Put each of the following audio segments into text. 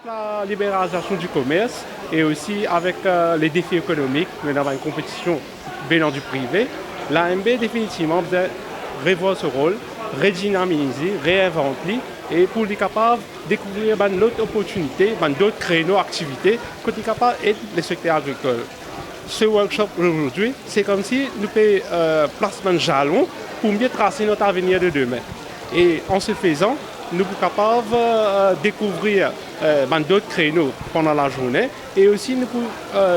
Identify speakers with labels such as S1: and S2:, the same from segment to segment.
S1: la libéralisation du commerce et aussi avec les défis économiques, dans une compétition venant du privé, l'AMB définitivement doit revoir ce rôle, redynamiser, réinventer et pour être capable de découvrir d'autres opportunités, d'autres créneaux d'activité, pour être capable d'aider le secteur agricole. Ce workshop aujourd'hui, c'est comme si nous avons placement de jalon pour mieux tracer notre avenir de demain. Et en ce faisant, nous sommes capables de découvrir d'autres créneaux pendant la journée et aussi nous pouvons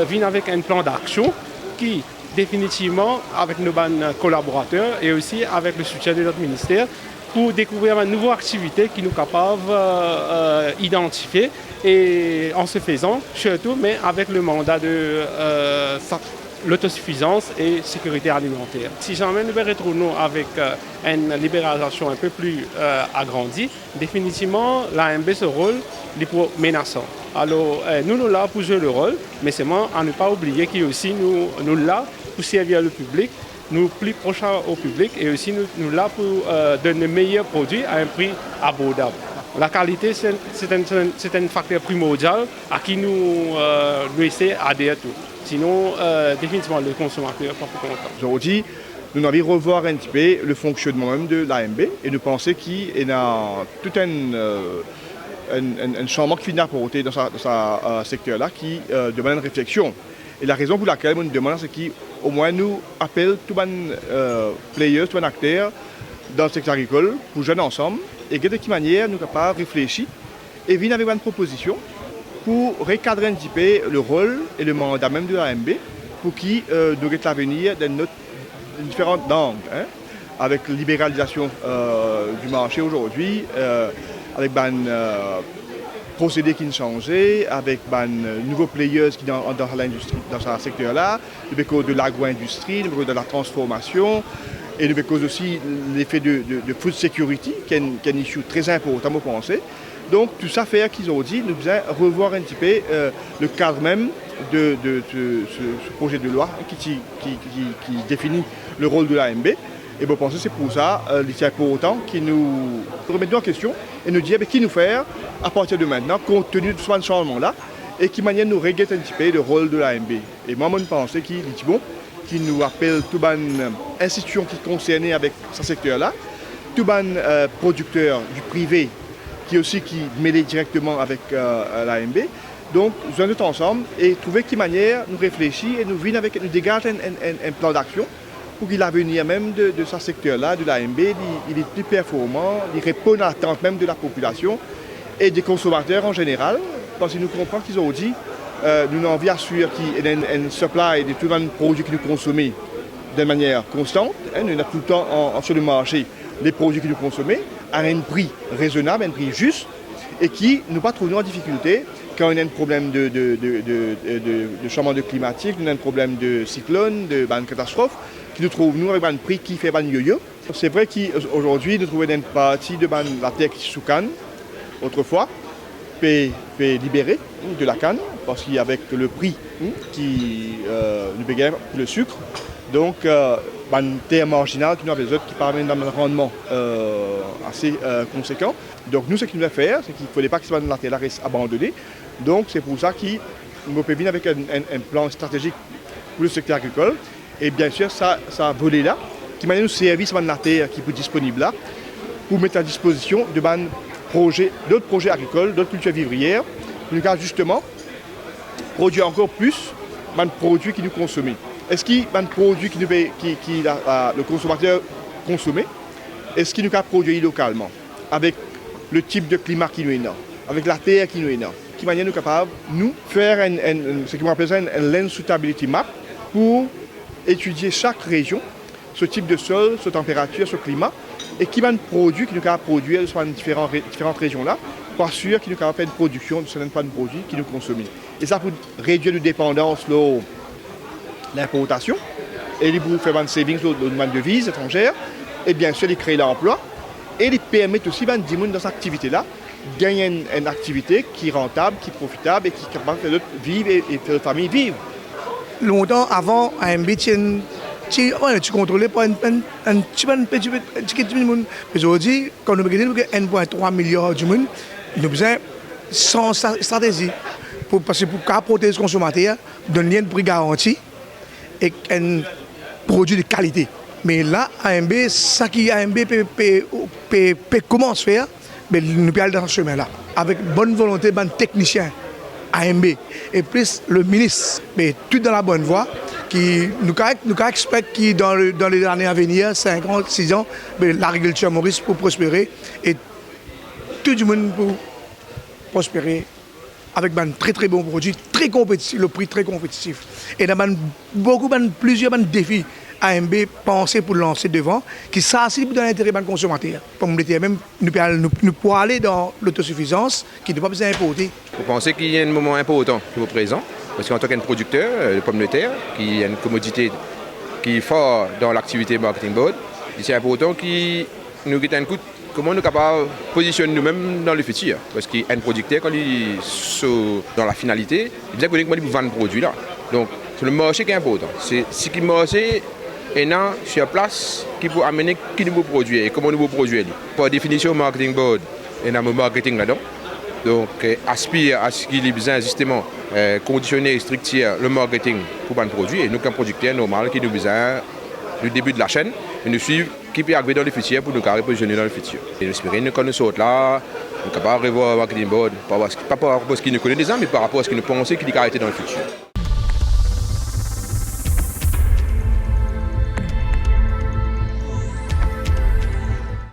S1: venir avec un plan d'action qui, définitivement, avec nos collaborateurs et aussi avec le soutien de notre ministère, pour découvrir une nouvelle activité qui nous est capable d'identifier et en se faisant, surtout, mais avec le mandat de l'autosuffisance et sécurité alimentaire. Si jamais nous retrouvons avec une libéralisation un peu plus agrandie, définitivement, l'AMB, ce rôle est menaçant. Alors, nous sommes là pour jouer le rôle, mais c'est moi à ne pas oublier qu'il y a aussi nous là pour servir le public, nous plus proches au public et aussi nous là pour donner meilleurs produits à un prix abordable. La qualité, c'est un facteur primordial à qui nous essayons d'adhérer tout. Sinon, définitivement, le consommateur n'est pas plus content.
S2: Aujourd'hui, nous avons revoir un petit peu le fonctionnement même de l'AMB et nous pensons qu'il y a tout un changement qui finit à apporter dans ce secteur-là qui demande une réflexion. Et la raison pour laquelle nous demandons, c'est qu'au moins nous appelons tous les players, tous les acteurs dans le secteur agricole pour jouer ensemble et de quelle manière nous sommes capables de réfléchir et venir avec une proposition pour recadrer un petit peu le rôle et le mandat même de l'AMB pour qui nous avons l'avenir dans différentes langues, avec la libéralisation du marché aujourd'hui, avec procédés qui ont changé, avec de nouveaux players qui dans l'industrie, dans ce secteur-là, de l'agro-industrie, de la transformation, et de cause aussi l'effet de food security, qui est un issue très important, à penser. Donc tout ça fait qu'ils ont dit nous devons revoir un petit peu le cadre même de ce projet de loi qui définit le rôle de l'AMB. Et je pense que c'est pour ça qu'il est important qu'ils nous remettent en question et nous disent qui nous faire à partir de maintenant, compte tenu de ce changement-là, et qui manière nous régler un petit peu le rôle de l'AMB. Et moi, je pense qu'il est bon, qui nous appelle toutes les institutions qui sont concernées avec ce secteur-là, tous les producteurs du privé qui mêlent directement avec l'AMB. Donc, nous allons ensemble et trouver quelle manière nous réfléchir et nous dégager un plan d'action pour que l'avenir même de ce secteur-là, de l'AMB, il est plus performant, il répond à l'attente même de la population et des consommateurs en général, parce que nous comprenons qu'ils ont dit nous avons envie d'assurer qu'il y a un supply de tous les produits que nous consommons de manière constante. Nous avons tout le temps sur le marché les produits que nous consommons à un prix raisonnable, un prix juste, et qui nous pas trouver en difficulté quand il y a un problème de changement climatique, un problème de cyclone, de catastrophe, qui nous trouve nous avec un prix qui fait un yo-yo. C'est vrai qu'aujourd'hui, nous trouvons une partie de la terre qui est sous canne, autrefois, peut libérer de la canne, parce qu'avec le prix qui nous paye le sucre, donc une terre marginale qui nous a besoin qui permet d'un rendement assez conséquent. Donc nous, ce qu'il nous a faire, c'est qu'il ne fallait pas que la terre reste abandonnée. Donc c'est pour ça qu'il nous peut venir avec un plan stratégique pour le secteur agricole. Et bien sûr, ça volet là, qui m'a nous service de la terre qui est disponible là, pour mettre à disposition d'autres projets agricoles, d'autres cultures vivrières, pour nous justement produire encore plus de produits qui nous consomment. Est-ce qu'il y a un produit que le consommateur consomme? Est-ce qu'il nous a produit localement, avec le type de climat qui nous est là, avec la terre qui nous est là, qui manière nous capable nous faire ce qu'on appelle un land suitability map pour étudier chaque région, ce type de sol, ce température, ce climat, et qui va un produit qui nous a produire sur différentes régions là, pour assurer qu'il nous a fait une production de certains produits qui nous consomment. Et ça pour réduire la dépendance de l'importation, et pour faire un savings de devises étrangères, et bien sûr, il crée l'emploi, et il permet aussi à des gens dans cette activité-là gagner une activité qui est rentable, qui est profitable et qui est capable de faire vivre et faire la famille vivre.
S3: Longtemps avant, AMB, tu contrôlais pas un petit monde. Aujourd'hui, quand nous regardons 1,3 milliard de monde, nous besoin sans stratégie. Parce que pour protéger le consommateur, donner un prix garanti et un produit de qualité. Mais là, AMB, ça qui AMB commence à faire, nous allons dans ce chemin-là. Avec bonne volonté, bon technicien, AMB, et plus le ministre, mais tout dans la bonne voie, qui nous expecte que dans les années à venir, 5 ans, 6 ans, l'agriculture maurice pour prospérer et tout le monde pour prospérer avec un très très bon produit, très compétitif, le prix très compétitif. Et dans plusieurs défis AMB pensé pour lancer devant, qui s'assure dans l'intérêt des consommateurs. Comme même, nous pouvons aller dans l'autosuffisance, qui ne doit pas besoin d'importer.
S4: Vous pensez qu'il y a un moment important qui vous présente, parce qu'en tant qu'un producteur de pommes de terre, qui a une commodité qui est forte dans l'activité marketing board, c'est important qu'il nous guette un coup comment nous sommes capables de positionner nous-mêmes dans le futur. Parce qu'un producteur, quand il est dans la finalité, il bien connu comment il vend le produit là. Donc, c'est le marché qui est important. C'est ce qui marché est sur place qui peut amener qui nouveau produit et comment nouveau produit. Par définition, marketing board, il y a un marketing là-dedans. Donc, aspire à ce qu'il ait besoin justement conditionner et structurer le marketing pour un produit. Et nous, comme producteur normal, qui nous besoin du début de la chaîne, et nous suivre qui peut arriver dans le futur pour nous positionner dans le futur. Et nous espérons que nous sommes là, nous sommes capables de revoir le marketing board, pas par rapport à ce qu'ils nous connaissent déjà, mais par rapport à ce qu'ils nous pensent qu'il est arrêté dans le futur.